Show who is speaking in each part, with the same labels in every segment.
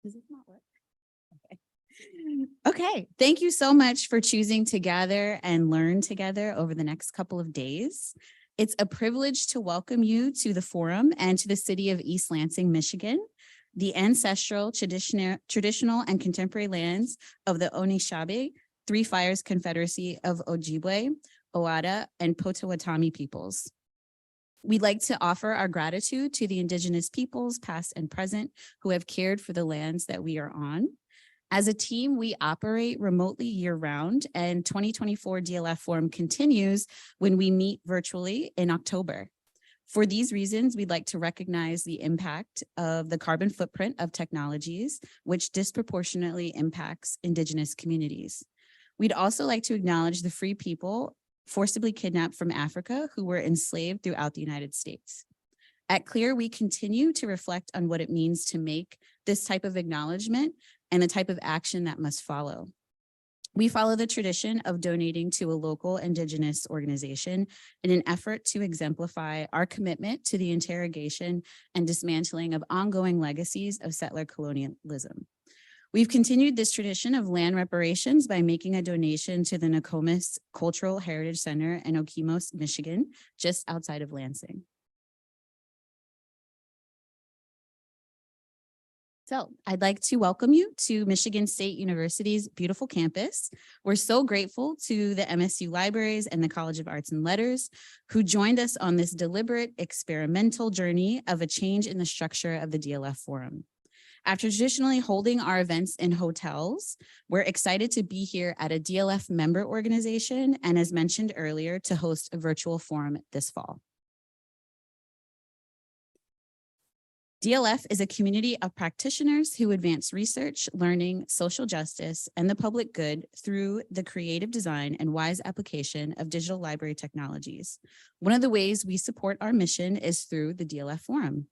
Speaker 1: Does it not work? Okay. Okay, thank you so much for choosing to gather and learn together over the next couple of days. It's a privilege to welcome you to the forum and to the city of East Lansing, Michigan, the ancestral, traditional, and contemporary lands of the Onishabe, Three Fires Confederacy of Ojibwe, Oada, and Potawatomi peoples. We'd like to offer our gratitude to the Indigenous peoples, past and present, who have cared for the lands that we are on. As a team, we operate remotely year-round, and 2024 DLF Forum continues when we meet virtually in October. For these reasons, we'd like to recognize the impact of the carbon footprint of technologies, which disproportionately impacts Indigenous communities. We'd also like to acknowledge the free people forcibly kidnapped from Africa who were enslaved throughout the United States. At CLEAR, we continue to reflect on what it means to make this type of acknowledgement and the type of action that must follow. We follow the tradition of donating to a local Indigenous organization in an effort to exemplify our commitment to the interrogation and dismantling of ongoing legacies of settler colonialism. We've continued this tradition of land reparations by making a donation to the Nokomis Cultural Heritage Center in Okemos, Michigan, just outside of Lansing. So I'd like to welcome you to Michigan State University's beautiful campus. We're so grateful to the MSU Libraries and the College of Arts and Letters who joined us on this deliberate experimental journey of a change in the structure of the DLF Forum. After traditionally holding our events in hotels, we're excited to be here at a DLF member organization and, as mentioned earlier, to host a virtual forum this fall. DLF is a community of practitioners who advance research, learning, social justice, and the public good through the creative design and wise application of digital library technologies. One of the ways we support our mission is through the DLF Forum.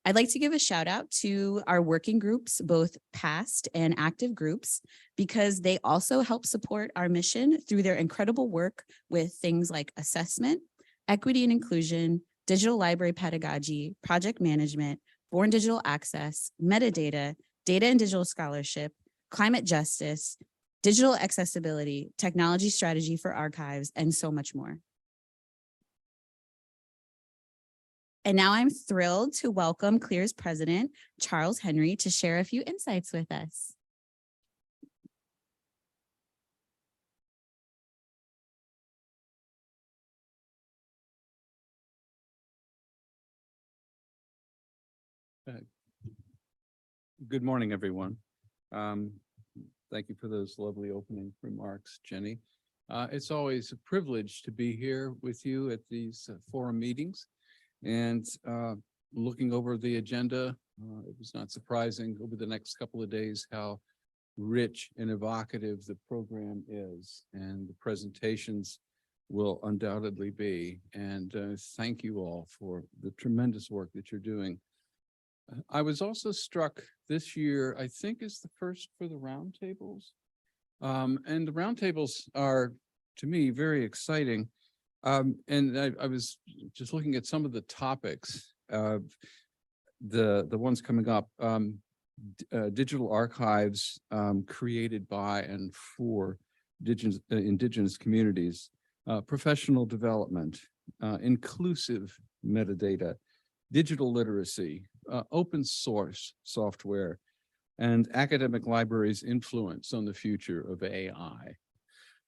Speaker 1: I'd like to give a shout out to our working groups, both past and active groups, because they also help support our mission through their incredible work with things like assessment, equity and inclusion, digital library pedagogy, project management, born digital access, metadata, data and digital scholarship, climate justice, digital accessibility, technology strategy for archives, and so much more. And now I'm thrilled to welcome CLEAR's president, Charles Henry, to share a few insights with us.
Speaker 2: Good morning, everyone. Thank you for those lovely opening remarks, Jenny. It's always a privilege to be here with you at these forum meetings. And looking over the agenda, it was not surprising over the next couple of days how rich and evocative the program is, and the presentations will undoubtedly be. And thank you all for the tremendous work that you're doing. I was also struck this year, I think is the first for the roundtables. And the roundtables are, to me, very exciting. And I was just looking at some of the topics of the ones coming up. Digital archives created by and for indigenous communities, professional development, inclusive metadata, digital literacy, open source software, and academic libraries' influence on the future of AI.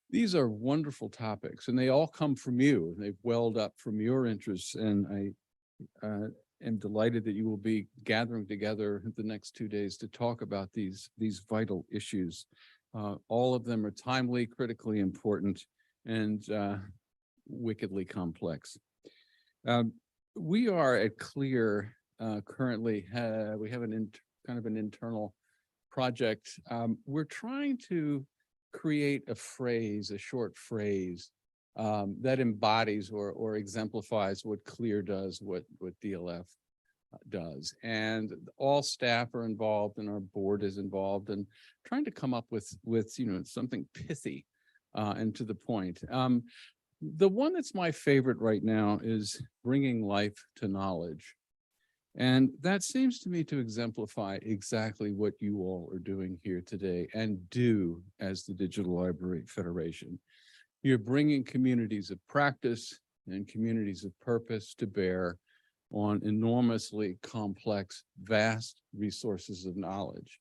Speaker 2: These are wonderful topics, and they all come from you. They've welled up from your interests, and I am delighted that you will be gathering together the next 2 days to talk about these vital issues. All of them are timely, critically important, and wickedly complex. We are at CLEAR currently. We have kind of an internal project. We're trying to create a phrase, a short phrase that embodies or exemplifies what CLEAR does, what DLF does. And all staff are involved, and our board is involved, and trying to come up with something pithy and to the point. The one that's my favorite right now is bringing life to knowledge. And that seems to me to exemplify exactly what you all are doing here today and do as the Digital Library Federation. You're bringing communities of practice and communities of purpose to bear on enormously complex, vast resources of knowledge.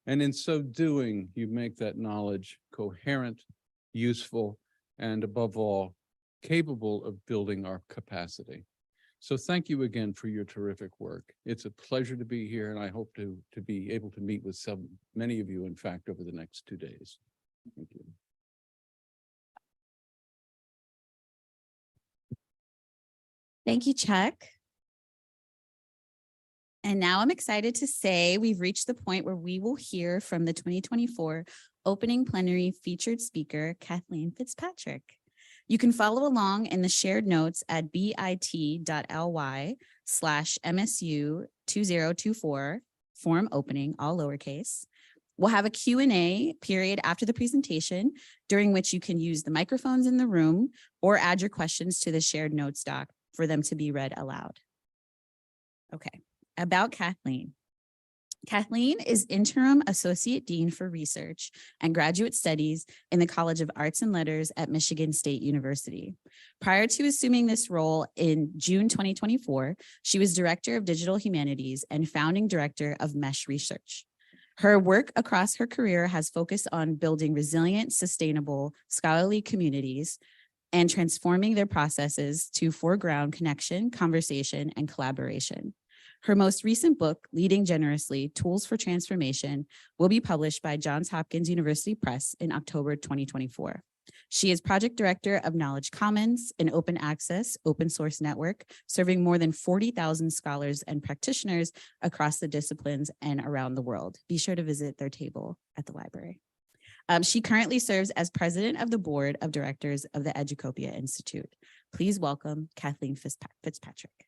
Speaker 2: And in so doing, you make that knowledge coherent, useful, and above all, capable of building our capacity. So thank you again for your terrific work. It's a pleasure to be here, and I hope to be able to meet with many of you, in fact, over the next 2 days. Thank you.
Speaker 1: Thank you, Chuck. And now I'm excited to say we've reached the point where we will hear from the 2024 opening plenary featured speaker, Kathleen Fitzpatrick. You can follow along in the shared notes at bit.ly/MSU2024 forum opening, all lowercase. We'll have a Q&A period after the presentation, during which you can use the microphones in the room or add your questions to the shared notes doc for them to be read aloud. Okay, about Kathleen. Kathleen is Interim Associate Dean for Research and Graduate Studies in the College of Arts and Letters at Michigan State University. Prior to assuming this role in June 2024, she was Director of Digital Humanities and Founding Director of Mesh Research. Her work across her career has focused on building resilient, sustainable, scholarly communities and transforming their processes to foreground connection, conversation, and collaboration. Her most recent book, Leading Generously, Tools for Transformation, will be published by Johns Hopkins University Press in October 2024. She is Project Director of Knowledge Commons, an open access, open source network, serving more than 40,000 scholars and practitioners across the disciplines and around the world. Be sure to visit their table at the library. She currently serves as President of the Board of Directors of the Educopia Institute. Please welcome Kathleen Fitzpatrick.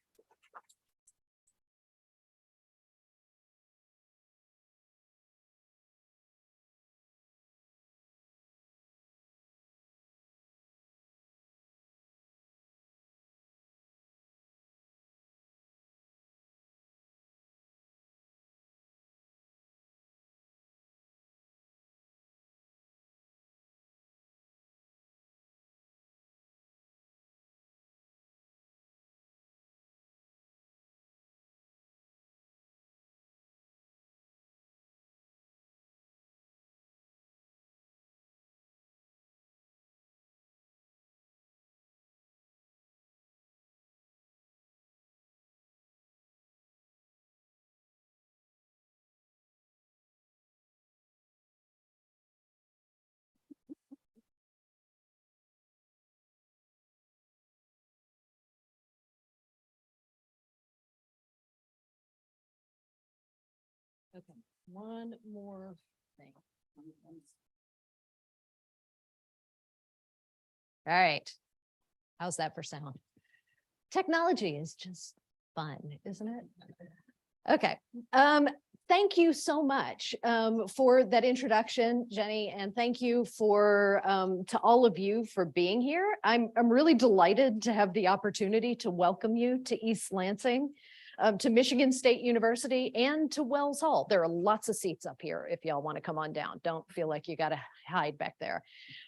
Speaker 3: Okay, one more thing. All right. How's that for sound? Technology is just fun, isn't it? Okay. Thank you so much for that introduction, Jenny, and thank you for to all of you for being here. I'm really delighted to have the opportunity to welcome you to East Lansing, to Michigan State University, and to Wells Hall. There are lots of seats up here if y'all want to come on down. Don't feel like you got to hide back there.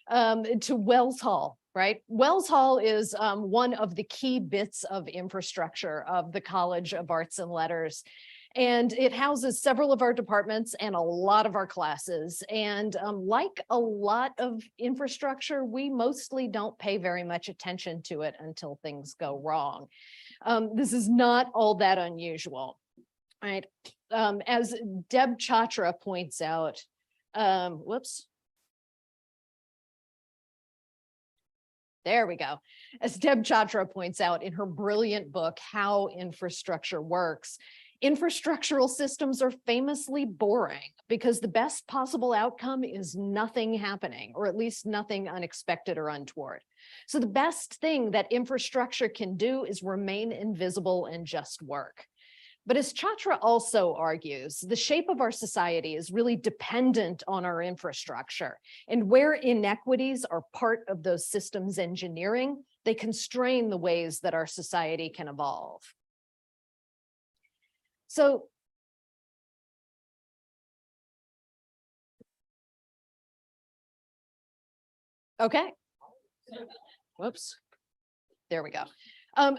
Speaker 3: To Wells Hall, right? Wells Hall is one of the key bits of infrastructure of the College of Arts and Letters. And it houses several of our departments and a lot of our classes. And like a lot of infrastructure, we mostly don't pay very much attention to it until things go wrong. This is not all that unusual, right? As Deb Chatra points out, whoops. There we go. As Deb Chatra points out in her brilliant book, How Infrastructure Works, infrastructural systems are famously boring because the best possible outcome is nothing happening, or at least nothing unexpected or untoward. So the best thing that infrastructure can do is remain invisible and just work. But as Chatra also argues, the shape of our society is really dependent on our infrastructure. And where inequities are part of those systems engineering, they constrain the ways that our society can evolve. So okay. Whoops. There we go.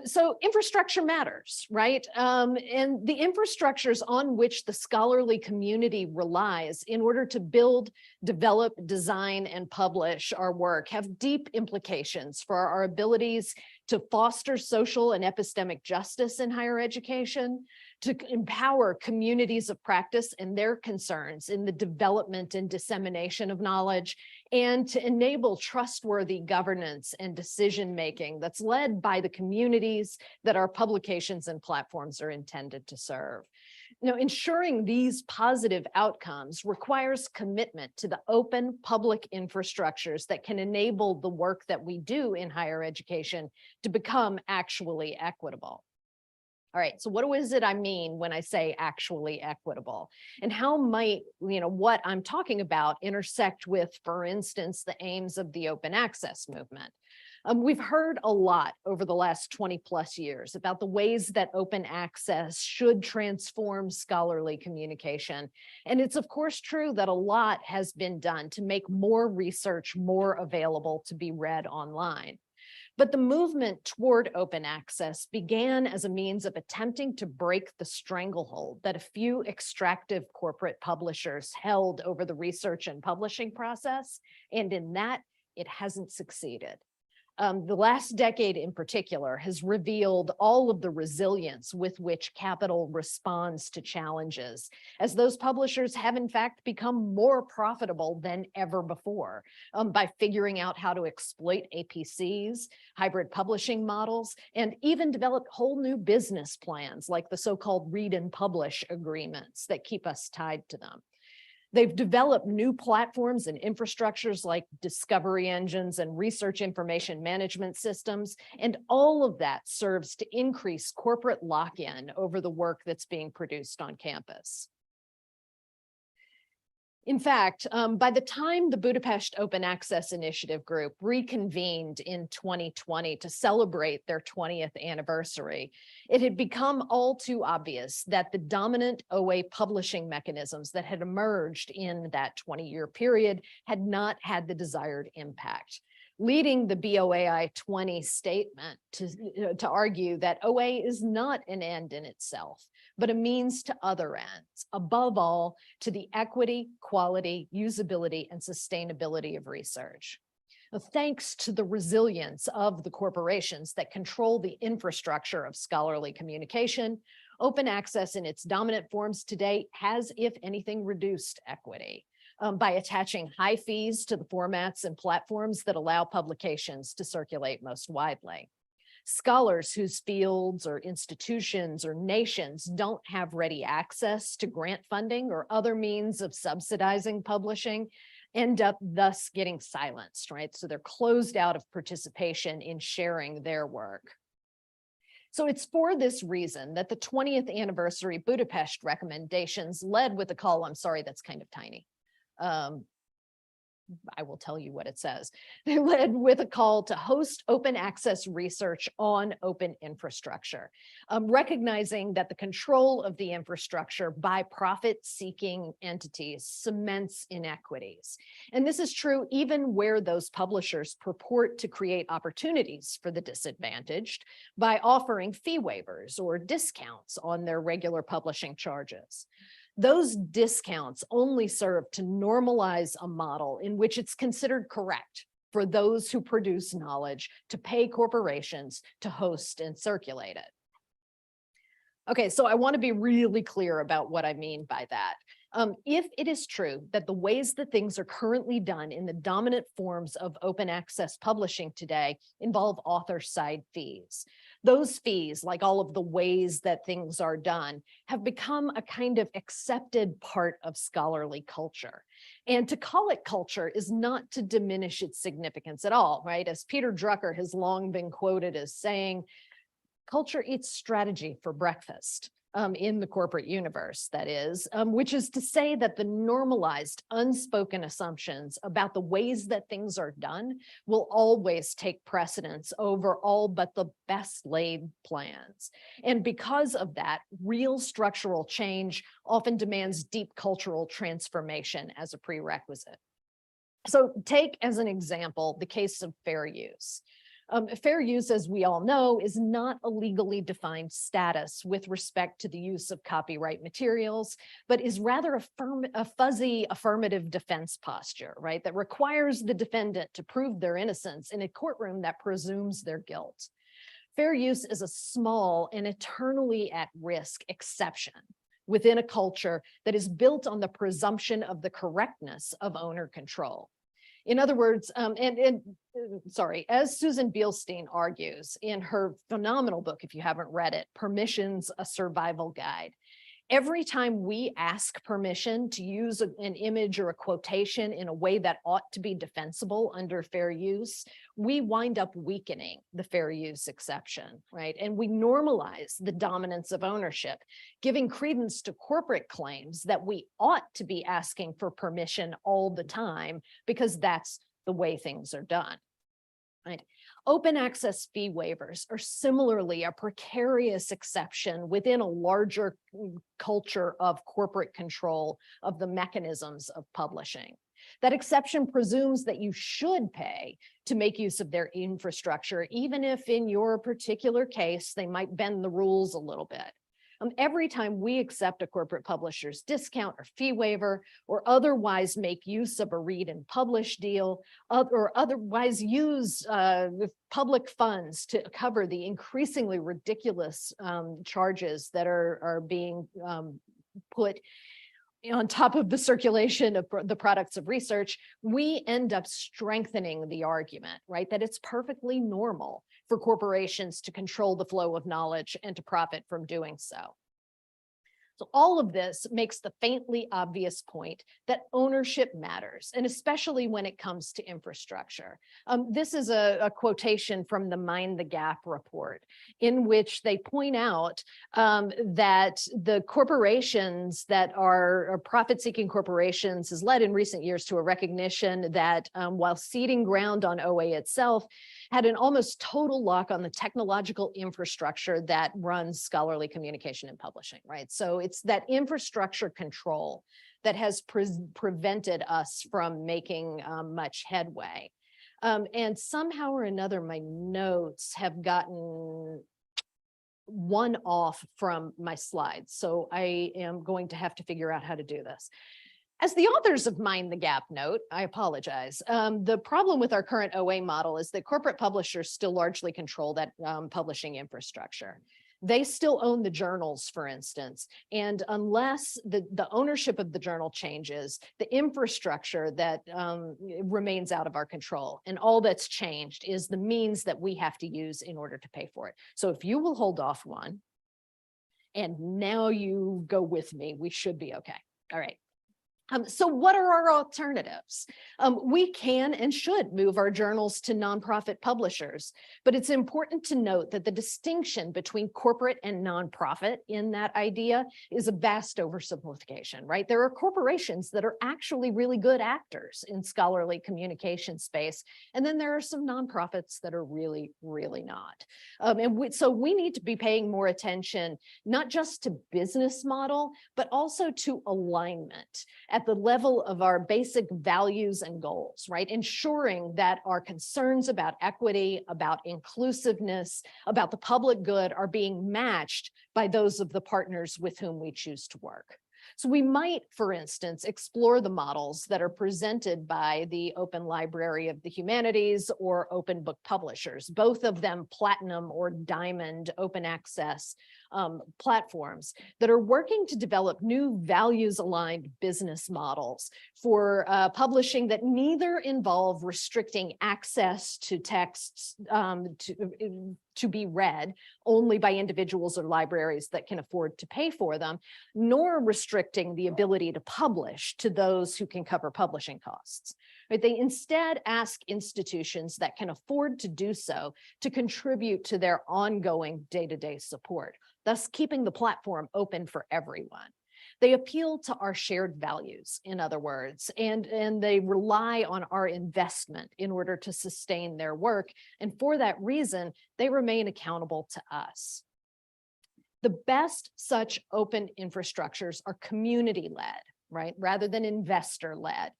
Speaker 3: So infrastructure matters, right? And the infrastructures on which the scholarly community relies in order to build, develop, design, and publish our work have deep implications for our abilities to foster social and epistemic justice in higher education, to empower communities of practice and their concerns in the development and dissemination of knowledge, and to enable trustworthy governance and decision-making that's led by the communities that our publications and platforms are intended to serve. Now, ensuring these positive outcomes requires commitment to the open public infrastructures that can enable the work that we do in higher education to become actually equitable. All right, so what is it I mean when I say actually equitable? And how might, what I'm talking about intersect with, for instance, the aims of the open access movement? We've heard a lot over the last 20 plus years about the ways that open access should transform scholarly communication. And it's of course true that a lot has been done to make more research more available to be read online. But the movement toward open access began as a means of attempting to break the stranglehold that a few extractive corporate publishers held over the research and publishing process, and in that, it hasn't succeeded. The last decade in particular has revealed all of the resilience with which capital responds to challenges, as those publishers have in fact become more profitable than ever before by figuring out how to exploit APCs, hybrid publishing models, and even develop whole new business plans like the so-called read and publish agreements that keep us tied to them. They've developed new platforms and infrastructures like discovery engines and research information management systems, and all of that serves to increase corporate lock-in over the work that's being produced on campus. In fact, by the time the Budapest Open Access Initiative group reconvened in 2020 to celebrate their 20th anniversary, it had become all too obvious that the dominant OA publishing mechanisms that had emerged in that 20-year period had not had the desired impact, leading the BOAI 20 statement to argue that OA is not an end in itself, but a means to other ends, above all, to the equity, quality, usability, and sustainability of research. Thanks to the resilience of the corporations that control the infrastructure of scholarly communication, open access in its dominant forms today has, if anything, reduced equity by attaching high fees to the formats and platforms that allow publications to circulate most widely. Scholars whose fields or institutions or nations don't have ready access to grant funding or other means of subsidizing publishing end up thus getting silenced, right? So they're closed out of participation in sharing their work. So it's for this reason that the 20th anniversary Budapest recommendations led with a call, I'm sorry, that's kind of tiny. I will tell you what it says. They led with a call to host open access research on open infrastructure, recognizing that the control of the infrastructure by profit-seeking entities cements inequities. And this is true even where those publishers purport to create opportunities for the disadvantaged by offering fee waivers or discounts on their regular publishing charges. Those discounts only serve to normalize a model in which it's considered correct for those who produce knowledge to pay corporations to host and circulate it. Okay, so I want to be really clear about what I mean by that. If it is true that the ways that things are currently done in the dominant forms of open access publishing today involve author side fees, those fees, like all of the ways that things are done, have become a kind of accepted part of scholarly culture. And to call it culture is not to diminish its significance at all, right? As Peter Drucker has long been quoted as saying, culture eats strategy for breakfast. in the corporate universe, that is, which is to say that the normalized, unspoken assumptions about the ways that things are done will always take precedence over all but the best laid plans. And because of that, real structural change often demands deep cultural transformation as a prerequisite. So take as an example the case of fair use. Fair use, as we all know, is not a legally defined status with respect to the use of copyright materials, but is rather a fuzzy affirmative defense posture, right? That requires the defendant to prove their innocence in a courtroom that presumes their guilt. Fair use is a small and eternally at risk exception within a culture that is built on the presumption of the correctness of owner control. In other words, as Susan Bielstein argues in her phenomenal book, if you haven't read it, Permission's a Survival Guide, every time we ask permission to use an image or a quotation in a way that ought to be defensible under fair use, we wind up weakening the fair use exception, right? And we normalize the dominance of ownership, giving credence to corporate claims that we ought to be asking for permission all the time because that's the way things are done. Right. Open access fee waivers are similarly a precarious exception within a larger culture of corporate control of the mechanisms of publishing. That exception presumes that you should pay to make use of their infrastructure, even if in your particular case, they might bend the rules a little bit. Every time we accept a corporate publisher's discount or fee waiver, or otherwise make use of a read and publish deal, or otherwise use public funds to cover the increasingly ridiculous charges that are being put on top of the circulation of the products of research, we end up strengthening the argument, right? That it's perfectly normal for corporations to control the flow of knowledge and to profit from doing so. So all of this makes the faintly obvious point that ownership matters, and especially when it comes to infrastructure. This is a quotation from the Mind the Gap report, in which they point out that the corporations that are profit-seeking corporations has led in recent years to a recognition that while ceding ground on OA itself, had an almost total lock on the technological infrastructure that runs scholarly communication and publishing, right? So it's that infrastructure control that has prevented us from making much headway. And somehow or another, my notes have gotten one off from my slides. So I am going to have to figure out how to do this. As the authors of Mind the Gap note, I apologize. The problem with our current OA model is that corporate publishers still largely control that publishing infrastructure. They still own the journals, for instance, and unless the ownership of the journal changes, the infrastructure that remains out of our control. And all that's changed is the means that we have to use in order to pay for it. So if you will hold off one, and now you go with me, we should be okay. All right. So what are our alternatives? We can and should move our journals to nonprofit publishers, but it's important to note that the distinction between corporate and nonprofit in that idea is a vast oversimplification, right? There are corporations that are actually really good actors in scholarly communication space, and then there are some nonprofits that are really, really not. So we need to be paying more attention, not just to business model, but also to alignment at the level of our basic values and goals, right? Ensuring that our concerns about equity, about inclusiveness, about the public good are being matched by those of the partners with whom we choose to work. So we might, for instance, explore the models that are presented by the Open Library of the Humanities or Open Book Publishers, both of them platinum or diamond open access platforms that are working to develop new values-aligned business models for publishing that neither involve restricting access to texts to be read only by individuals or libraries that can afford to pay for them, nor restricting the ability to publish to those who can cover publishing costs. Right? They instead ask institutions that can afford to do so to contribute to their ongoing day-to-day support. thus keeping the platform open for everyone. They appeal to our shared values, in other words, and they rely on our investment in order to sustain their work. And for that reason, they remain accountable to us. The best such open infrastructures are community-led, right, rather than investor-led.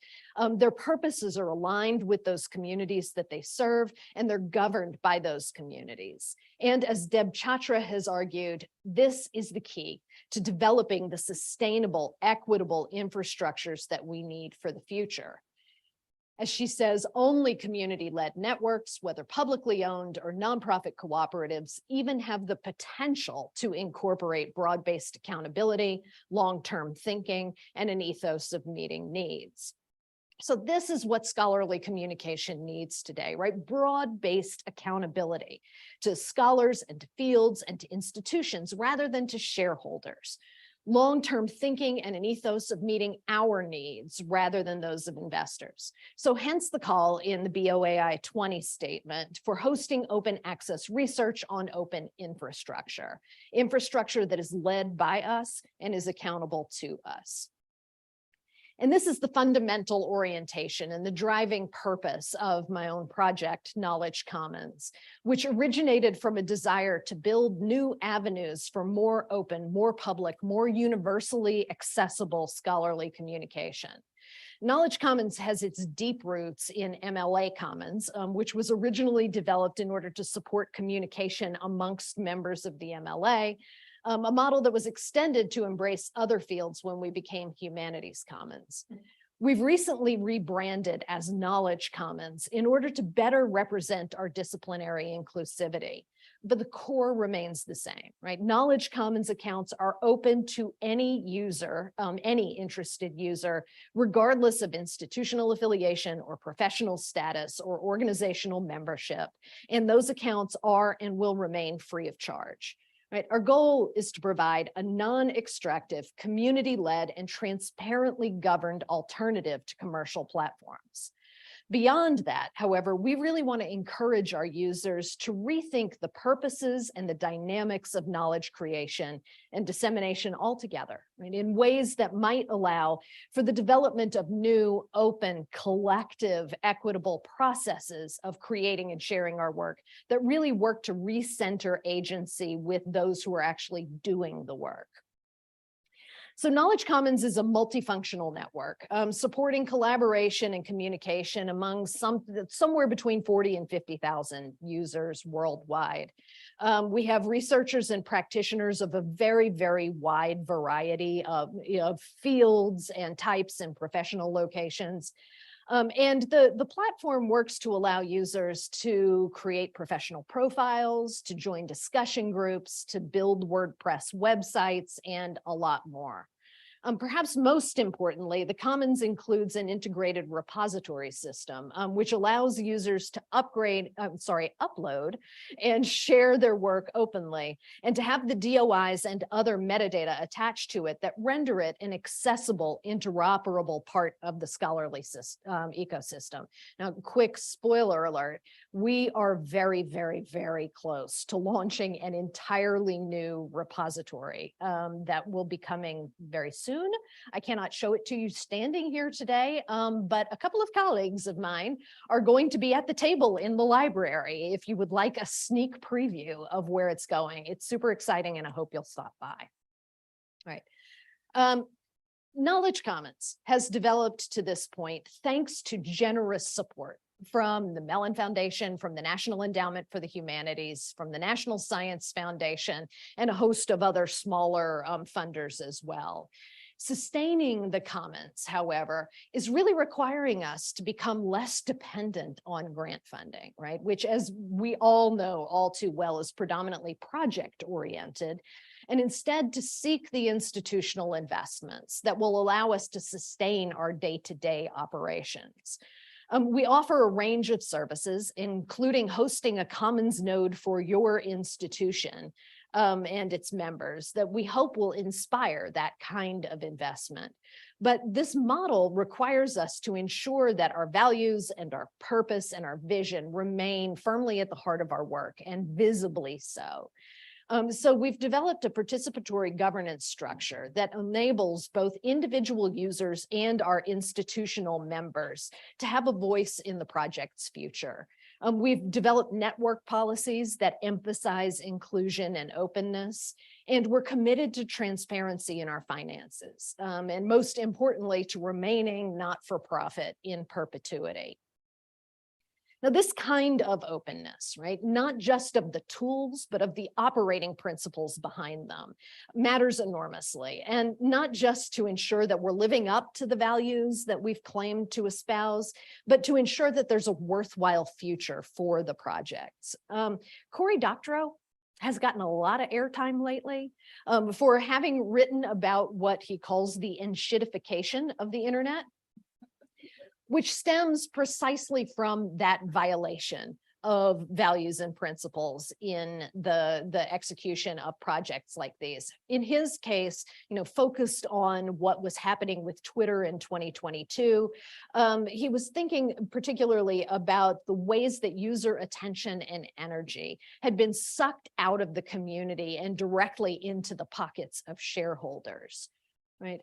Speaker 3: Their purposes are aligned with those communities that they serve, and they're governed by those communities. And as Deb Chatra has argued, this is the key to developing the sustainable, equitable infrastructures that we need for the future. As she says, only community-led networks, whether publicly owned or nonprofit cooperatives, even have the potential to incorporate broad-based accountability, long-term thinking, and an ethos of meeting needs. So this is what scholarly communication needs today, right? Broad-based accountability to scholars and to fields and to institutions rather than to shareholders. Long-term thinking and an ethos of meeting our needs rather than those of investors. So hence the call in the BOAI 20 statement for hosting open access research on open infrastructure that is led by us and is accountable to us. And this is the fundamental orientation and the driving purpose of my own project, Knowledge Commons, which originated from a desire to build new avenues for more open, more public, more universally accessible scholarly communication. Knowledge Commons has its deep roots in MLA Commons, which was originally developed in order to support communication amongst members of the MLA, a model that was extended to embrace other fields when we became Humanities Commons. We've recently rebranded as Knowledge Commons in order to better represent our disciplinary inclusivity, but the core remains the same, right? Knowledge Commons accounts are open to any user, any interested user, regardless of institutional affiliation or professional status or organizational membership, and those accounts are and will remain free of charge. Right. Our goal is to provide a non-extractive, community-led, and transparently governed alternative to commercial platforms. Beyond that, however, we really want to encourage our users to rethink the purposes and the dynamics of knowledge creation and dissemination altogether, right, in ways that might allow for the development of new, open, collective, equitable processes of creating and sharing our work that really work to recenter agency with those who are actually doing the work. So Knowledge Commons is a multifunctional network supporting collaboration and communication among somewhere between 40 and 50,000 users worldwide. We have researchers and practitioners of a very, very wide variety of fields and types and professional locations. And the platform works to allow users to create professional profiles, to join discussion groups, to build WordPress websites, and a lot more. Perhaps most importantly, the Commons includes an integrated repository system, which allows users to upload and share their work openly, and to have the DOIs and other metadata attached to it that render it an accessible, interoperable part of the scholarly ecosystem. Now, quick spoiler alert, we are very, very, very close to launching an entirely new repository that will be coming very soon. I cannot show it to you standing here today, but a couple of colleagues of mine are going to be at the table in the library if you would like a sneak preview of where it's going. It's super exciting, and I hope you'll stop by. All right. Knowledge Commons has developed to this point thanks to generous support from the Mellon Foundation, from the National Endowment for the Humanities, from the National Science Foundation, and a host of other smaller funders as well. Sustaining the Commons, however, is really requiring us to become less dependent on grant funding, right? Which, as we all know all too well, is predominantly project-oriented, and instead to seek the institutional investments that will allow us to sustain our day-to-day operations. We offer a range of services, including hosting a Commons node for your institution and its members that we hope will inspire that kind of investment. But this model requires us to ensure that our values and our purpose and our vision remain firmly at the heart of our work, and visibly so. So we've developed a participatory governance structure that enables both individual users and our institutional members to have a voice in the project's future. We've developed network policies that emphasize inclusion and openness, and we're committed to transparency in our finances, and most importantly, to remaining not-for-profit in perpetuity. Now, this kind of openness, right, not just of the tools, but of the operating principles behind them, matters enormously, and not just to ensure that we're living up to the values that we've claimed to espouse, but to ensure that there's a worthwhile future for the projects. Cory Doctorow has gotten a lot of airtime lately for having written about what he calls the enshittification of the internet, which stems precisely from that violation of values and principles in the execution of projects like these. In his case, focused on what was happening with Twitter in 2022, he was thinking particularly about the ways that user attention and energy had been sucked out of the community and directly into the pockets of shareholders, right?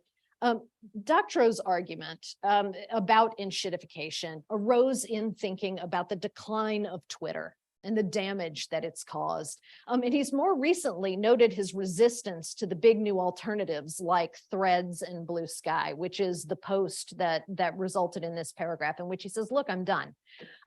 Speaker 3: Doctorow's argument about enshittification arose in thinking about the decline of Twitter and the damage that it's caused. And he's more recently noted his resistance to the big new alternatives like Threads and Blue Sky, which is the post that resulted in this paragraph in which he says, look, I'm done.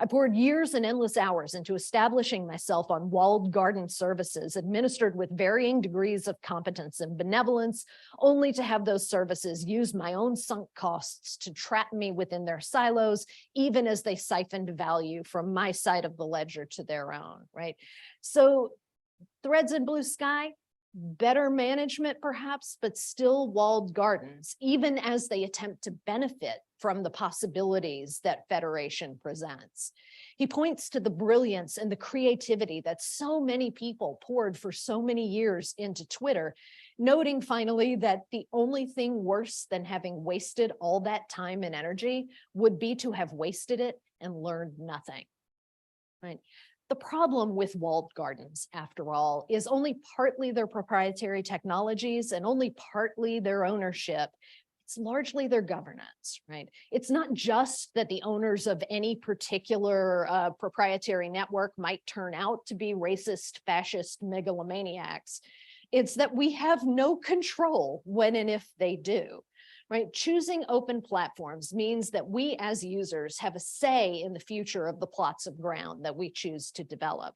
Speaker 3: I poured years and endless hours into establishing myself on walled garden services administered with varying degrees of competence and benevolence, only to have those services use my own sunk costs to trap me within their silos, even as they siphoned value from my side of the ledger to their own, right? So Threads and Blue Sky, better management perhaps, but still walled gardens, even as they attempt to benefit from the possibilities that federation presents. He points to the brilliance and the creativity that so many people poured for so many years into Twitter, noting finally that the only thing worse than having wasted all that time and energy would be to have wasted it and learned nothing, right? The problem with walled gardens, after all, is only partly their proprietary technologies and only partly their ownership. It's largely their governance, right? It's not just that the owners of any particular proprietary network might turn out to be racist, fascist megalomaniacs. It's that we have no control when and if they do. Right? Choosing open platforms means that we as users have a say in the future of the plots of ground that we choose to develop.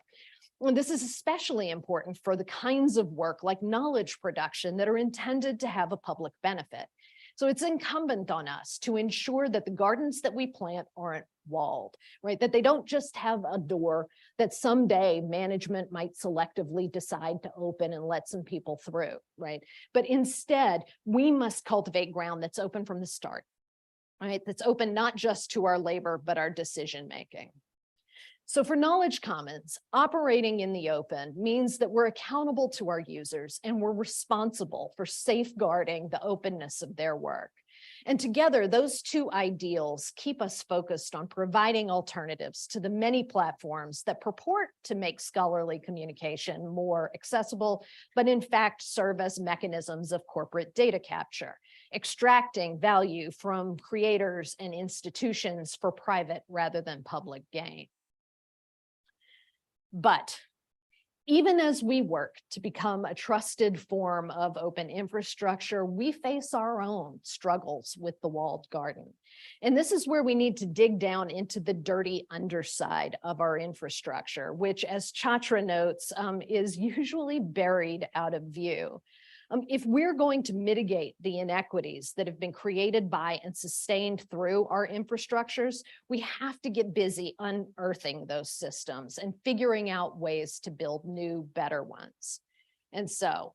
Speaker 3: And this is especially important for the kinds of work like knowledge production that are intended to have a public benefit. So it's incumbent on us to ensure that the gardens that we plant aren't walled, right? That they don't just have a door that someday management might selectively decide to open and let some people through, right? But instead, we must cultivate ground that's open from the start, right? That's open not just to our labor, but our decision-making. So for Knowledge Commons, operating in the open means that we're accountable to our users and we're responsible for safeguarding the openness of their work. And together, those two ideals keep us focused on providing alternatives to the many platforms that purport to make scholarly communication more accessible, but in fact serve as mechanisms of corporate data capture, extracting value from creators and institutions for private rather than public gain. But even as we work to become a trusted form of open infrastructure, we face our own struggles with the walled garden. And this is where we need to dig down into the dirty underside of our infrastructure, which, as Chatra notes, is usually buried out of view. If we're going to mitigate the inequities that have been created by and sustained through our infrastructures, we have to get busy unearthing those systems and figuring out ways to build new, better ones. And so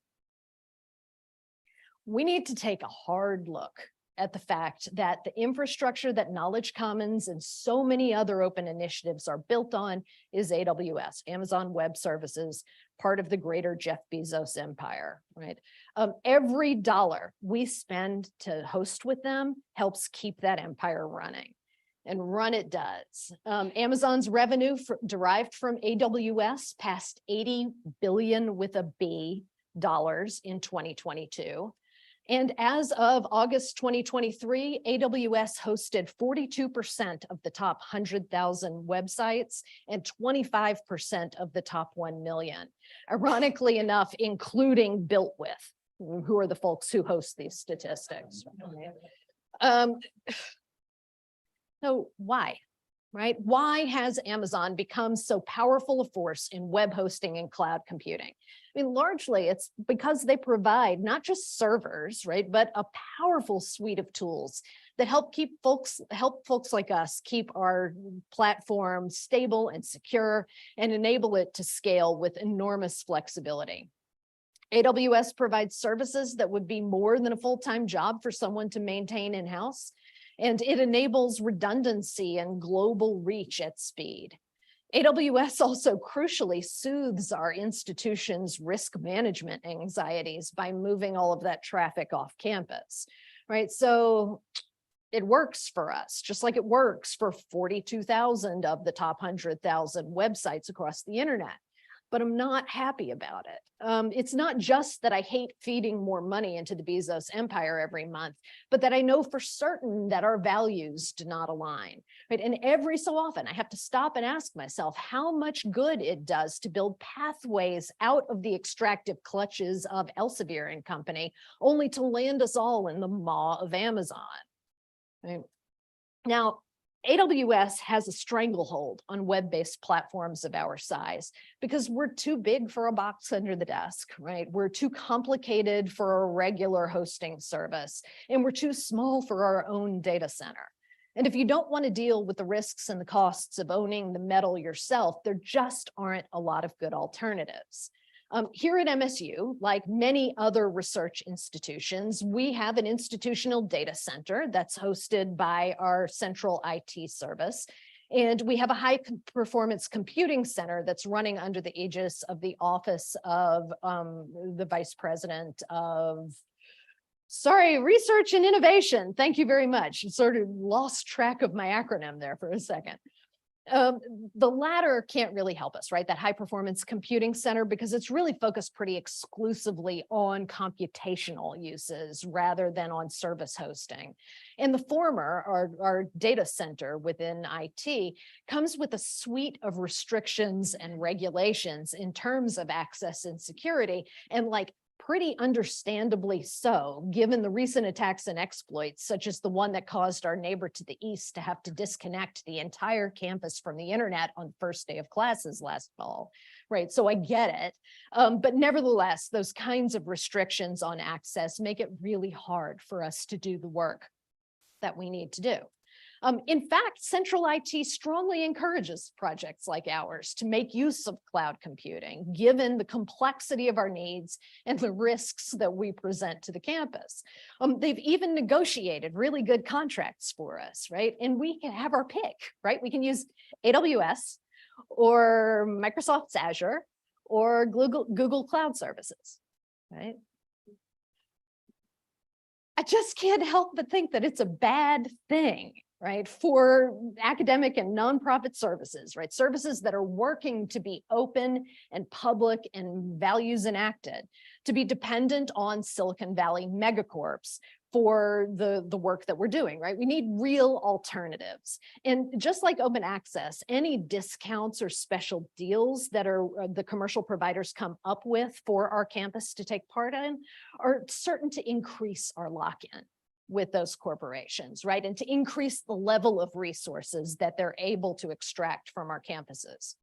Speaker 3: we need to take a hard look at the fact that the infrastructure that Knowledge Commons and so many other open initiatives are built on is AWS, Amazon Web Services, part of the greater Jeff Bezos empire, right? Every dollar we spend to host with them helps keep that empire running. and run it does. Amazon's revenue derived from AWS passed 80 billion with a B dollars in 2022. And as of August 2023, AWS hosted 42% of the top 100,000 websites and 25% of the top 1 million. Ironically enough, including built with, who are the folks who host these statistics. So why, right? Why has Amazon become so powerful a force in web hosting and cloud computing? I mean, largely it's because they provide not just servers, right, but a powerful suite of tools that help folks like us keep our platform stable and secure and enable it to scale with enormous flexibility. AWS provides services that would be more than a full-time job for someone to maintain in-house, and it enables redundancy and global reach at speed. AWS also crucially soothes our institution's risk management anxieties by moving all of that traffic off campus, right? So it works for us, just like it works for 42,000 of the top 100,000 websites across the internet. But I'm not happy about it. It's not just that I hate feeding more money into the Bezos empire every month, but that I know for certain that our values do not align, right? And every so often I have to stop and ask myself how much good it does to build pathways out of the extractive clutches of Elsevier and company, only to land us all in the maw of Amazon, right? Now, AWS has a stranglehold on web-based platforms of our size because we're too big for a box under the desk, right? We're too complicated for a regular hosting service, and we're too small for our own data center. And if you don't want to deal with the risks and the costs of owning the metal yourself, there just aren't a lot of good alternatives. Here at MSU, like many other research institutions, we have an institutional data center that's hosted by our central IT service. And we have a high performance computing center that's running under the aegis of the Office of the Vice President of, Research and Innovation. Thank you very much. Sort of lost track of my acronym there for a second. The latter can't really help us, right? That high performance computing center, because it's really focused pretty exclusively on computational uses rather than on service hosting. And the former, our data center within IT, comes with a suite of restrictions and regulations in terms of access and security, and like pretty understandably so, given the recent attacks and exploits, such as the one that caused our neighbor to the east to have to disconnect the entire campus from the internet on the first day of classes last fall, right? So I get it. But nevertheless, those kinds of restrictions on access make it really hard for us to do the work that we need to do. In fact, central IT strongly encourages projects like ours to make use of cloud computing, given the complexity of our needs and the risks that we present to the campus. They've even negotiated really good contracts for us, right? And we can have our pick, right? We can use AWS or Microsoft's Azure or Google Cloud Services, right? I just can't help but think that it's a bad thing, right, for academic and nonprofit services, right? Services that are working to be open and public and values enacted, to be dependent on Silicon Valley megacorps for the work that we're doing, right? We need real alternatives. And just like open access, any discounts or special deals that are the commercial providers come up with for our campus to take part in are certain to increase our lock-in with those corporations, right? And to increase the level of resources that they're able to extract from our campuses.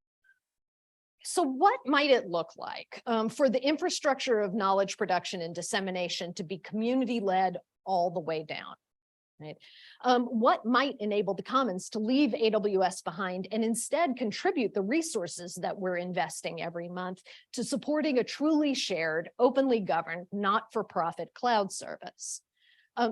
Speaker 3: So what might it look like for the infrastructure of knowledge production and dissemination to be community-led all the way down, right? What might enable the Commons to leave AWS behind and instead contribute the resources that we're investing every month to supporting a truly shared, openly governed, not-for-profit cloud service?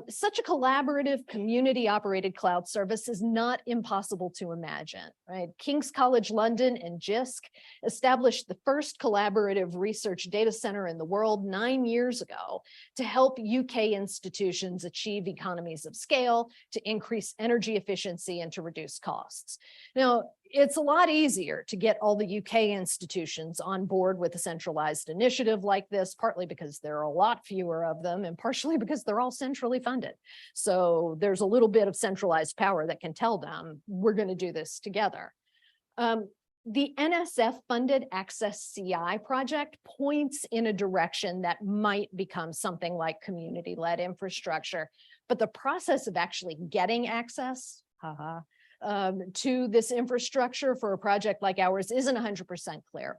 Speaker 3: Such a collaborative, community-operated cloud service is not impossible to imagine, right? King's College London and JISC established the first collaborative research data center in the world 9 years ago to help UK institutions achieve economies of scale, to increase energy efficiency, and to reduce costs. Now, it's a lot easier to get all the UK institutions on board with a centralized initiative like this, partly because there are a lot fewer of them and partially because they're all centrally funded. So there's a little bit of centralized power that can tell them, we're going to do this together. The NSF-funded Access CI project points in a direction that might become something like community-led infrastructure, but the process of actually getting access, to this infrastructure for a project like ours isn't 100% clear.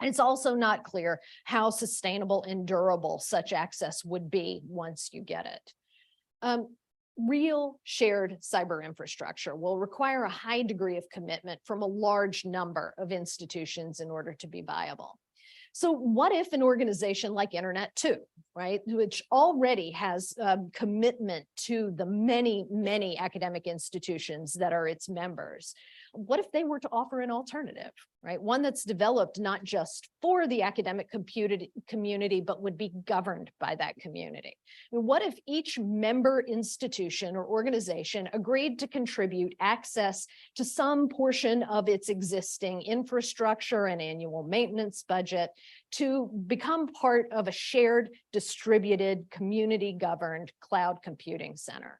Speaker 3: And it's also not clear how sustainable and durable such access would be once you get it. Real shared cyber infrastructure will require a high degree of commitment from a large number of institutions in order to be viable. So what if an organization like Internet 2, right, which already has commitment to the many, many academic institutions that are its members, what if they were to offer an alternative, right? One that's developed not just for the academic community, but would be governed by that community. And what if each member institution or organization agreed to contribute access to some portion of its existing infrastructure and annual maintenance budget to become part of a shared, distributed, community-governed cloud computing center?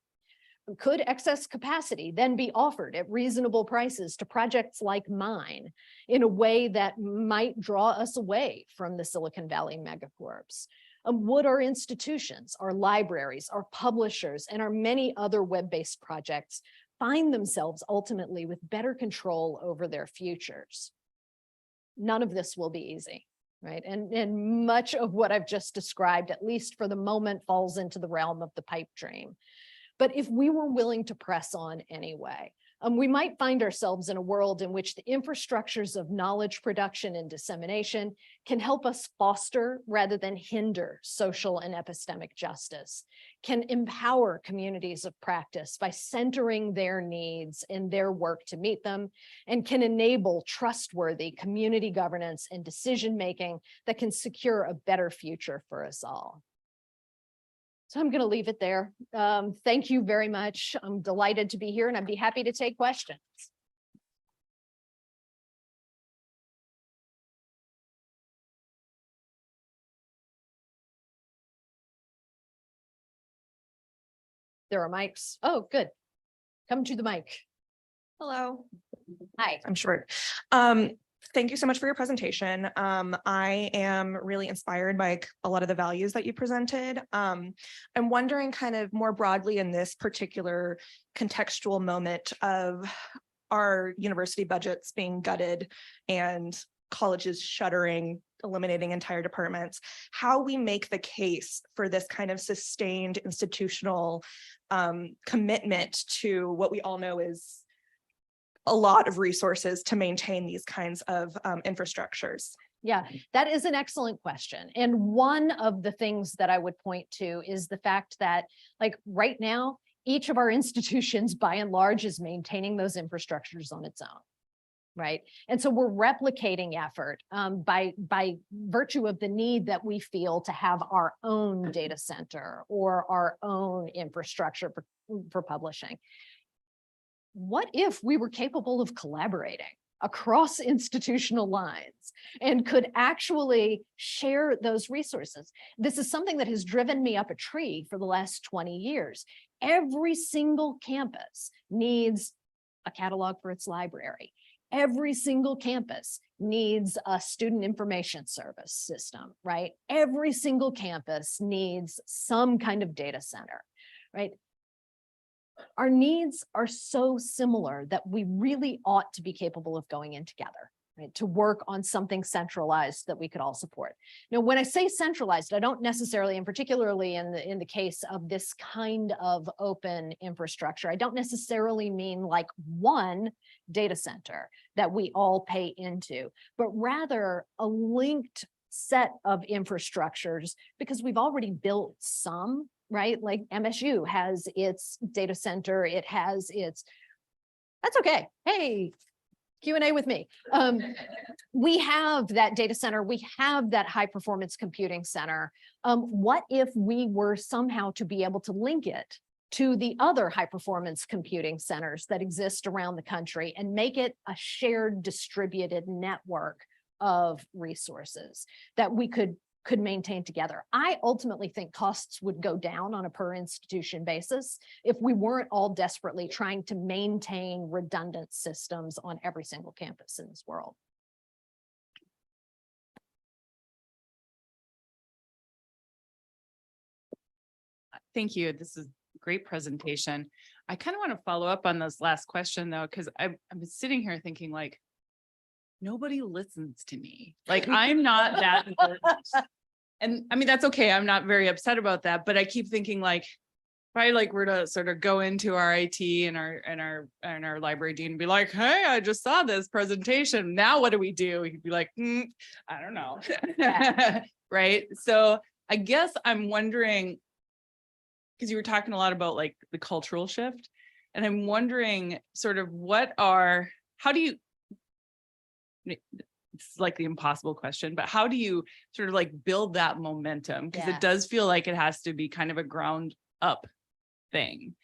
Speaker 3: Could excess capacity then be offered at reasonable prices to projects like mine in a way that might draw us away from the Silicon Valley megacorps? Would our institutions, our libraries, our publishers, and our many other web-based projects find themselves ultimately with better control over their futures? None of this will be easy, right? And much of what I've just described, at least for the moment, falls into the realm of the pipe dream. But if we were willing to press on anyway, we might find ourselves in a world in which the infrastructures of knowledge production and dissemination can help us foster rather than hinder social and epistemic justice, can empower communities of practice by centering their needs and their work to meet them, and can enable trustworthy community governance and decision-making that can secure a better future for us all. So I'm going to leave it there. Thank you very much. I'm delighted to be here and I'd be happy to take questions. There are mics. Oh, good. Come to the mic.
Speaker 4: Hello.
Speaker 3: Hi.
Speaker 4: I'm short. Thank you so much for your presentation. I am really inspired by a lot of the values that you presented. I'm wondering kind of more broadly in this particular contextual moment of our university budgets being gutted and colleges shuttering, eliminating entire departments, how we make the case for this kind of sustained institutional commitment to what we all know is a lot of resources to maintain these kinds of infrastructures.
Speaker 3: Yeah, that is an excellent question. And one of the things that I would point to is the fact that, like, right now, each of our institutions, by and large, is maintaining those infrastructures on its own, right? And so we're replicating effort by virtue of the need that we feel to have our own data center or our own infrastructure for publishing. What if we were capable of collaborating across institutional lines and could actually share those resources? This is something that has driven me up a tree for the last 20 years. Every single campus needs a catalog for its library. Every single campus needs a student information service system, right? Every single campus needs some kind of data center, right? Our needs are so similar that we really ought to be capable of going in together, right, to work on something centralized that we could all support. Now, when I say centralized, I don't necessarily, and particularly in the case of this kind of open infrastructure, I don't necessarily mean like one data center that we all pay into, but rather a linked set of infrastructures, because we've already built some right? Like MSU has its data center, it has its, that's okay. Hey, Q&A with me. We have that data center, we have that high performance computing center. What if we were somehow to be able to link it to the other high performance computing centers that exist around the country and make it a shared distributed network of resources that we could maintain together? I ultimately think costs would go down on a per institution basis if we weren't all desperately trying to maintain redundant systems on every single campus in this world.
Speaker 5: Thank you. This is a great presentation. I kind of want to follow up on this last question though, because I'm sitting here thinking like, nobody listens to me. Like I'm not that important. And I mean, that's okay. I'm not very upset about that, but I keep thinking like, if I like were to sort of go into our IT and our library dean and be like, hey, I just saw this presentation. Now what do we do? He'd be like, I don't know. Right. So I guess I'm wondering, because you were talking a lot about like the cultural shift, and I'm wondering sort of how do you, it's like the impossible question, but how do you sort of like build that momentum? Because it does feel like it has to be kind of a ground up thing.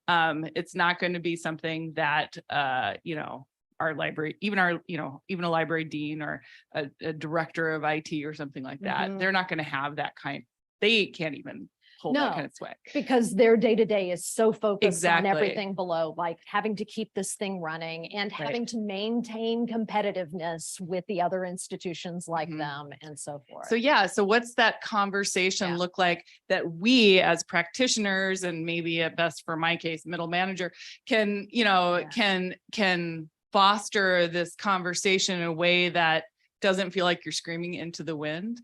Speaker 5: It's not going to be something that, our library, even a library dean or a director of IT or something like that, they're not going to have that they can't even hold that kind of sway.
Speaker 3: Because their day-to-day is so focused on
Speaker 5: Exactly.
Speaker 3: everything below, like having to keep this thing running and having to maintain competitiveness with the other institutions like them and so forth.
Speaker 5: So yeah, so what's that conversation look like that we as practitioners, and maybe at best for my case, middle manager, can foster this conversation in a way that doesn't feel like you're screaming into the wind.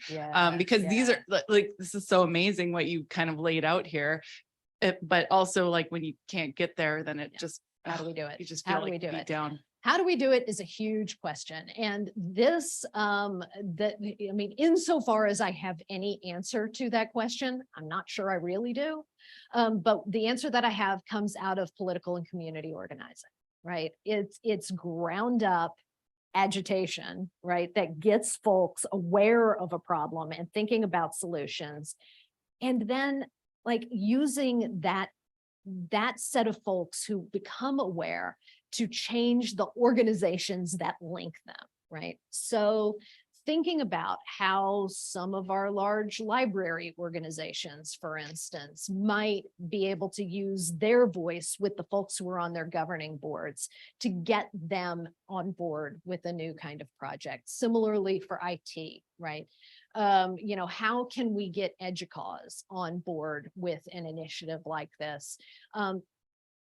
Speaker 5: Because these are like, this is so amazing what you kind of laid out here. But also like when you can't get there, then it just,
Speaker 3: how do we do it?
Speaker 5: You just feel like beat down.
Speaker 3: How do we do it is a huge question. And this, insofar as I have any answer to that question, I'm not sure I really do. But the answer that I have comes out of political and community organizing, right? It's ground up agitation, right? That gets folks aware of a problem and thinking about solutions. And then like using that set of folks who become aware to change the organizations that link them, right? So thinking about how some of our large library organizations, for instance, might be able to use their voice with the folks who are on their governing boards to get them on board with a new kind of project. Similarly for IT, right? How can we get EDUCAUSE on board with an initiative like this?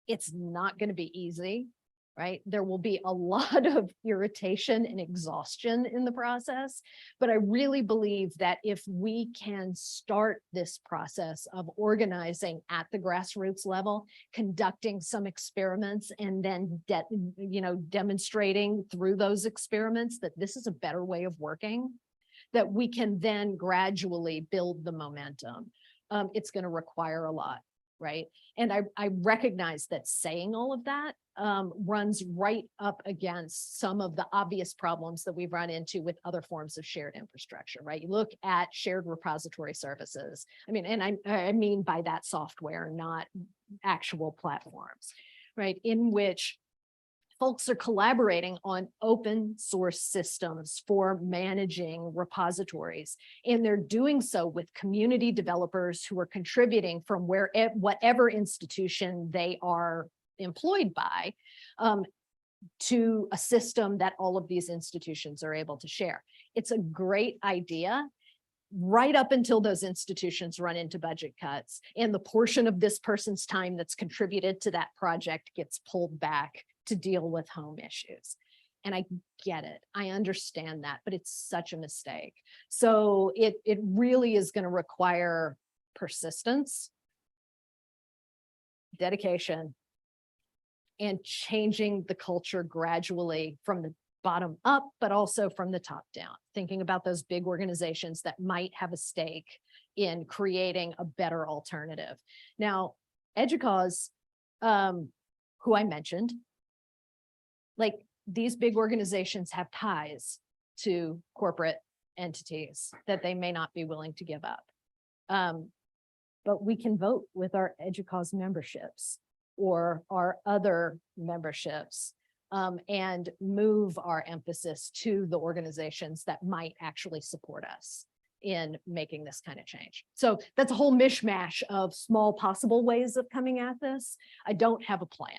Speaker 3: It's not going to be easy, right? There will be a lot of irritation and exhaustion in the process, but I really believe that if we can start this process of organizing at the grassroots level, conducting some experiments, and then demonstrating through those experiments that this is a better way of working, that we can then gradually build the momentum. It's going to require a lot, right? And I recognize that saying all of that runs right up against some of the obvious problems that we've run into with other forms of shared infrastructure, right? You look at shared repository services. I mean, and I mean by that software, not actual platforms, right? In which folks are collaborating on open source systems for managing repositories. And they're doing so with community developers who are contributing from whatever institution they are employed by to a system that all of these institutions are able to share. It's a great idea right up until those institutions run into budget cuts and the portion of this person's time that's contributed to that project gets pulled back to deal with home issues. And I get it. I understand that, but it's such a mistake. So it really is going to require persistence, dedication, and changing the culture gradually from the bottom up, but also from the top down, thinking about those big organizations that might have a stake in creating a better alternative. Now, EDUCAUSE, who I mentioned, like these big organizations have ties to corporate entities that they may not be willing to give up. But we can vote with our EDUCAUSE memberships or our other memberships and move our emphasis to the organizations that might actually support us in making this kind of change. So that's a whole mishmash of small possible ways of coming at this. I don't have a plan,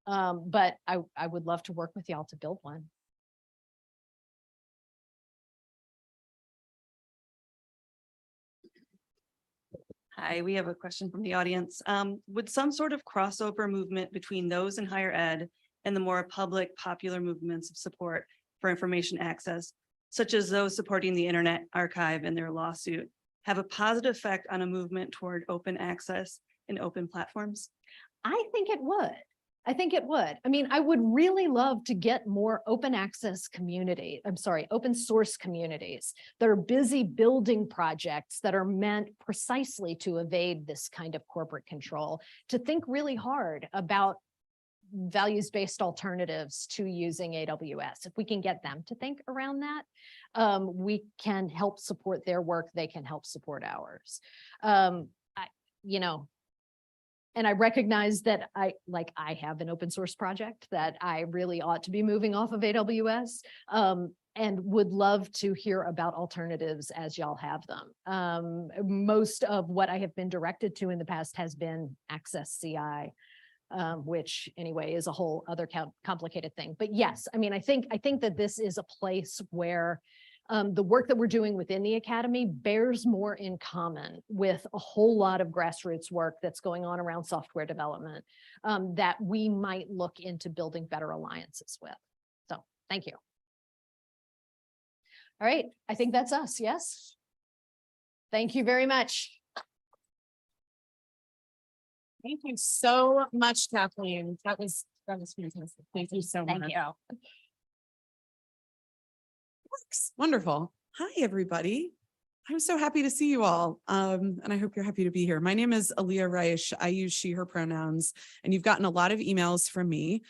Speaker 3: but I would love to work with y'all to build one.
Speaker 6: Hi, we have a question from the audience. Would some sort of crossover movement between those in higher ed and the more public, popular movements of support for information access, such as those supporting the Internet Archive in their lawsuit, have a positive effect on a movement toward open access and open platforms?
Speaker 3: I think it would. I think it would. I mean, I would really love to get more open access open source communities that are busy building projects that are meant precisely to evade this kind of corporate control, to think really hard about values-based alternatives to using AWS. If we can get them to think around that, we can help support their work. They can help support ours. And I recognize that I have an open source project that I really ought to be moving off of AWS, and would love to hear about alternatives as y'all have them. Most of what I have been directed to in the past has been Access CI, which anyway is a whole other complicated thing. But yes, I mean, I think that this is a place where the work that we're doing within the Academy bears more in common with a whole lot of grassroots work that's going on around software development that we might look into building better alliances with. So thank you. All right, I think that's us, yes? Thank you very much.
Speaker 1: Thank you so much, Kathleen. That was fantastic. Thank you so much.
Speaker 3: Thank you.
Speaker 7: Wonderful. Hi, everybody. I'm so happy to see you all. And I hope you're happy to be here. My name is Aaliyah Reich. I use she, her pronouns, and you've gotten a lot of emails from me,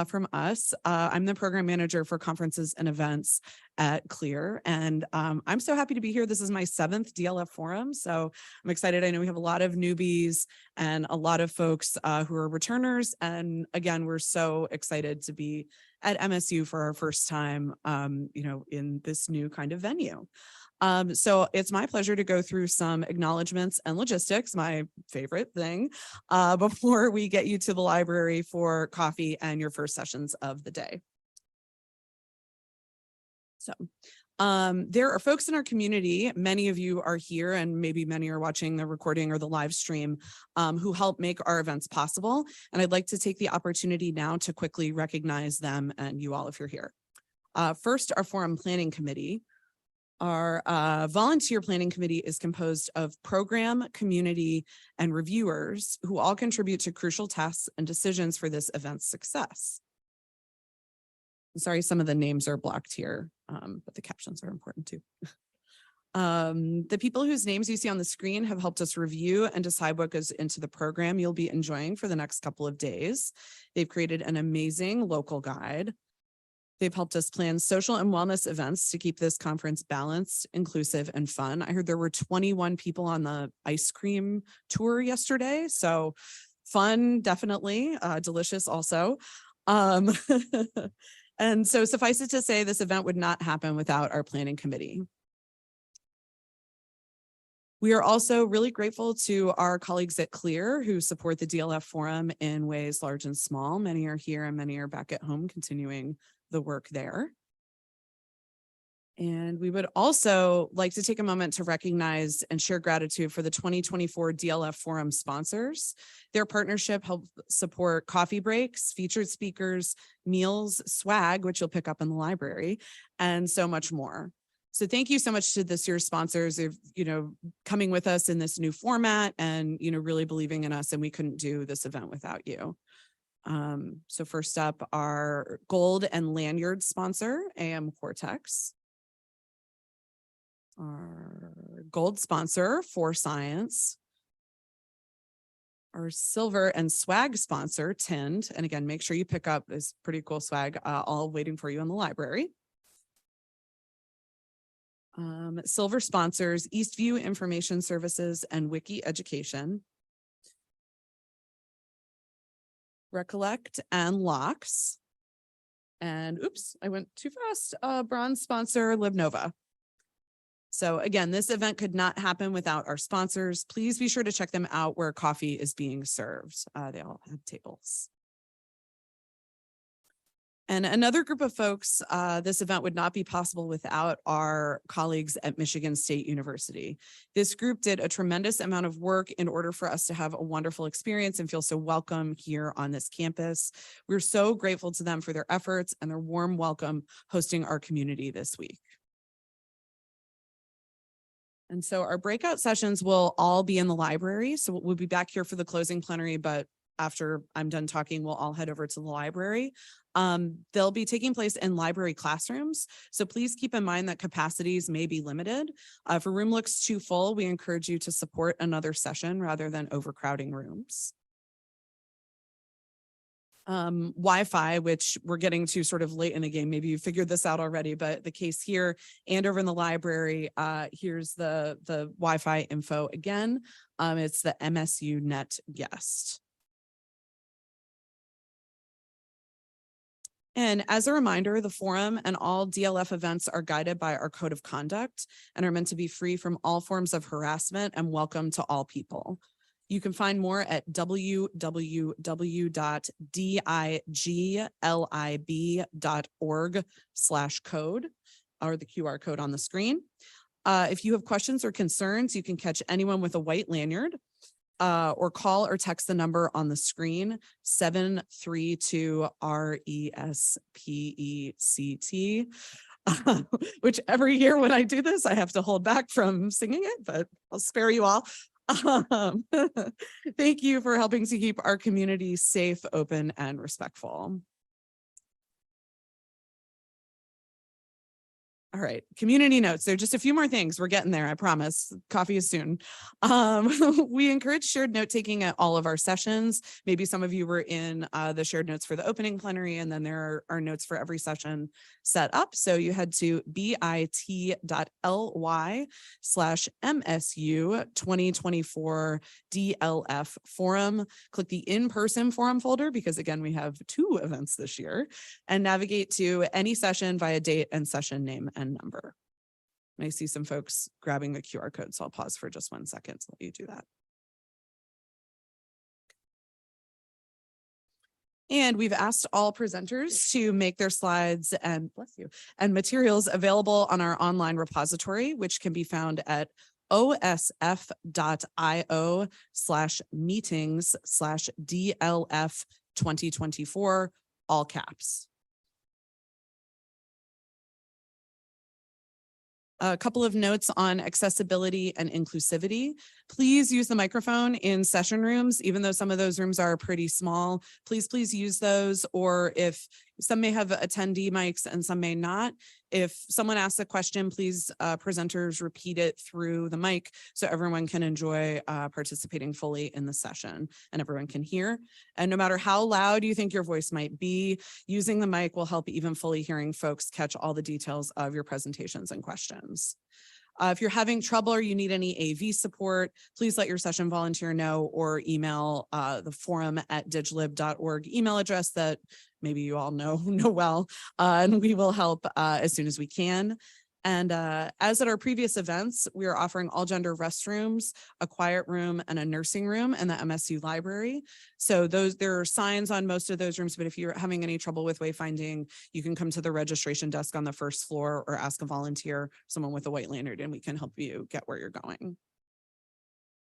Speaker 7: from us. I'm the program manager for conferences and events at CLEAR. And I'm so happy to be here. This is my 7th DLF Forum. So I'm excited. I know we have a lot of newbies and a lot of folks who are returners. And again, we're so excited to be at MSU for our first time, in this new kind of venue. So it's my pleasure to go through some acknowledgements and logistics, my favorite thing, before we get you to the library for coffee and your first sessions of the day. So there are folks in our community, many of you are here and maybe many are watching the recording or the live stream, who help make our events possible. And I'd like to take the opportunity now to quickly recognize them and you all if you're here. First, our Forum Planning Committee. Our volunteer planning committee is composed of program, community, and reviewers who all contribute to crucial tasks and decisions for this event's success. I'm sorry, some of the names are blocked here, but the captions are important too. The people whose names you see on the screen have helped us review and decide what goes into the program you'll be enjoying for the next couple of days. They've created an amazing local guide. They've helped us plan social and wellness events to keep this conference balanced, inclusive, and fun. I heard there were 21 people on the ice cream tour yesterday. So fun, definitely, delicious also. And so suffice it to say, this event would not happen without our planning committee. We are also really grateful to our colleagues at CLEAR who support the DLF Forum in ways large and small. Many are here and many are back at home continuing the work there. And we would also like to take a moment to recognize and share gratitude for the 2024 DLF Forum sponsors. Their partnership helped support coffee breaks, featured speakers, meals, swag, which you'll pick up in the library, and so much more. So thank you so much to this year's sponsors of, coming with us in this new format and, really believing in us, and we couldn't do this event without you. So first up, our gold and lanyard sponsor, AM Cortex. Our gold sponsor, For Science. Our silver and swag sponsor, Tinned. And again, make sure you pick up this pretty cool swag, all waiting for you in the library. Silver sponsors, Eastview Information Services and Wiki Education. Recollect and Locks. And oops, I went too fast. Bronze sponsor, LibNova. So again, this event could not happen without our sponsors. Please be sure to check them out where coffee is being served. They all have tables. And another group of folks, this event would not be possible without our colleagues at Michigan State University. This group did a tremendous amount of work in order for us to have a wonderful experience and feel so welcome here on this campus. We're so grateful to them for their efforts and their warm welcome hosting our community this week. And so our breakout sessions will all be in the library. So we'll be back here for the closing plenary, but after I'm done talking, we'll all head over to the library. They'll be taking place in library classrooms. So please keep in mind that capacities may be limited. If a room looks too full, we encourage you to support another session rather than overcrowding rooms. Wi-Fi, which we're getting to sort of late in the game. Maybe you figured this out already, but the case here and over in the library, here's the Wi-Fi info again. It's the MSU Net Guest. And as a reminder, the forum and all DLF events are guided by our code of conduct and are meant to be free from all forms of harassment and welcome to all people. You can find more at www.diglib.org/code or the QR code on the screen. If you have questions or concerns, you can catch anyone with a white lanyard or call or text the number on the screen, 732-RESPECT. Which every year when I do this, I have to hold back from singing it, but I'll spare you all. Thank you for helping to keep our community safe, open, and respectful. All right, community notes. There are just a few more things. We're getting there, I promise. Coffee is soon. We encourage shared note taking at all of our sessions. Maybe some of you were in the shared notes for the opening plenary, and then there are notes for every session set up. So you head to bit.ly/MSU 2024 DLF Forum. Click the in-person forum folder because again, we have 2 events this year, and navigate to any session via date and session name and number. I see some folks grabbing the QR code, so I'll pause for just 1 second to let you do that. And we've asked all presenters to make their slides and bless you and materials available on our online repository, which can be found at osf.io/meetings/DLF 2024, all caps. A couple of notes on accessibility and inclusivity. Please use the microphone in session rooms, even though some of those rooms are pretty small. Please use those, or if some may have attendee mics and some may not. If someone asks a question, please presenters repeat it through the mic so everyone can enjoy participating fully in the session and everyone can hear. And no matter how loud you think your voice might be, using the mic will help even fully hearing folks catch all the details of your presentations and questions. If you're having trouble or you need any AV support, please let your session volunteer know or email the forum@diglib.org email address that maybe you all know well, and we will help as soon as we can. And as at our previous events, we are offering all gender restrooms, a quiet room, and a nursing room in the MSU library. So there are signs on most of those rooms, but if you're having any trouble with wayfinding, you can come to the registration desk on the first floor or ask a volunteer, someone with a white lanyard, and we can help you get where you're going.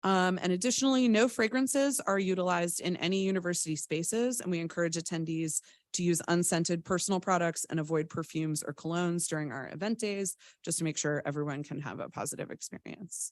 Speaker 7: And additionally, no fragrances are utilized in any university spaces, and we encourage attendees to use unscented personal products and avoid perfumes or colognes during our event days, just to make sure everyone can have a positive experience.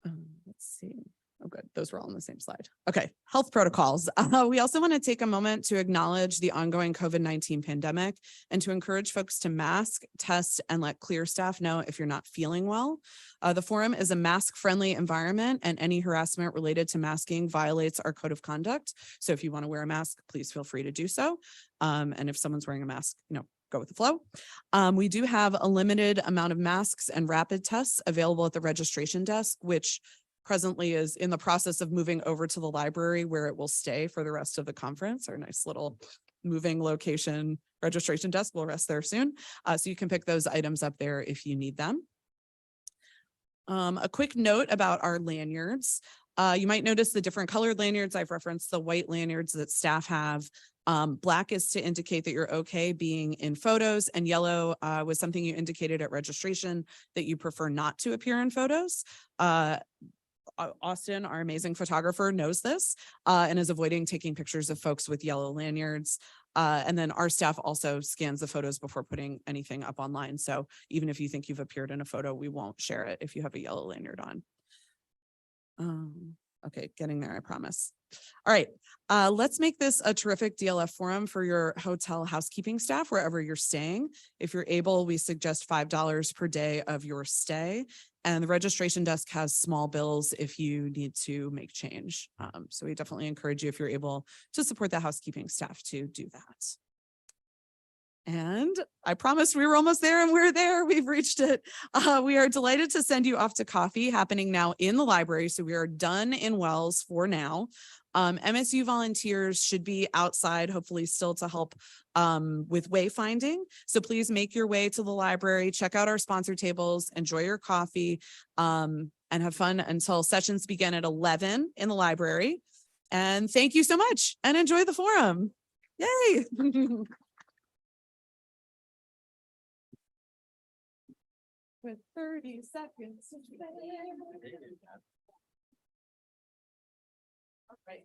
Speaker 7: Let's see. Oh, good. Those were all on the same slide. Okay, health protocols. We also want to take a moment to acknowledge the ongoing COVID-19 pandemic and to encourage folks to mask, test, and let clear staff know if you're not feeling well. The forum is a mask-friendly environment, and any harassment related to masking violates our code of conduct. So if you want to wear a mask, please feel free to do so. And if someone's wearing a mask, go with the flow. We do have a limited amount of masks and rapid tests available at the registration desk, which presently is in the process of moving over to the library where it will stay for the rest of the conference. Our nice little moving location registration desk will rest there soon. So you can pick those items up there if you need them. A quick note about our lanyards. You might notice the different colored lanyards. I've referenced the white lanyards that staff have. Black is to indicate that you're okay being in photos, and yellow was something you indicated at registration that you prefer not to appear in photos. Austin, our amazing photographer, knows this and is avoiding taking pictures of folks with yellow lanyards. And then our staff also scans the photos before putting anything up online. So even if you think you've appeared in a photo, we won't share it if you have a yellow lanyard on. Okay, getting there, I promise. All right, let's make this a terrific DLF forum for your hotel housekeeping staff wherever you're staying. If you're able, we suggest $5 per day of your stay. And the registration desk has small bills if you need to make change. So we definitely encourage you, if you're able, to support the housekeeping staff to do that. And I promised we were almost there, and we're there. We've reached it. We are delighted to send you off to coffee happening now in the library. So we are done in Wells for now. MSU volunteers should be outside, hopefully still to help with wayfinding. So please make your way to the library, check out our sponsor tables, enjoy your coffee, and have fun until sessions begin at 11 in the library. And thank you so much, and enjoy the forum. Yay. With 30 seconds. All right.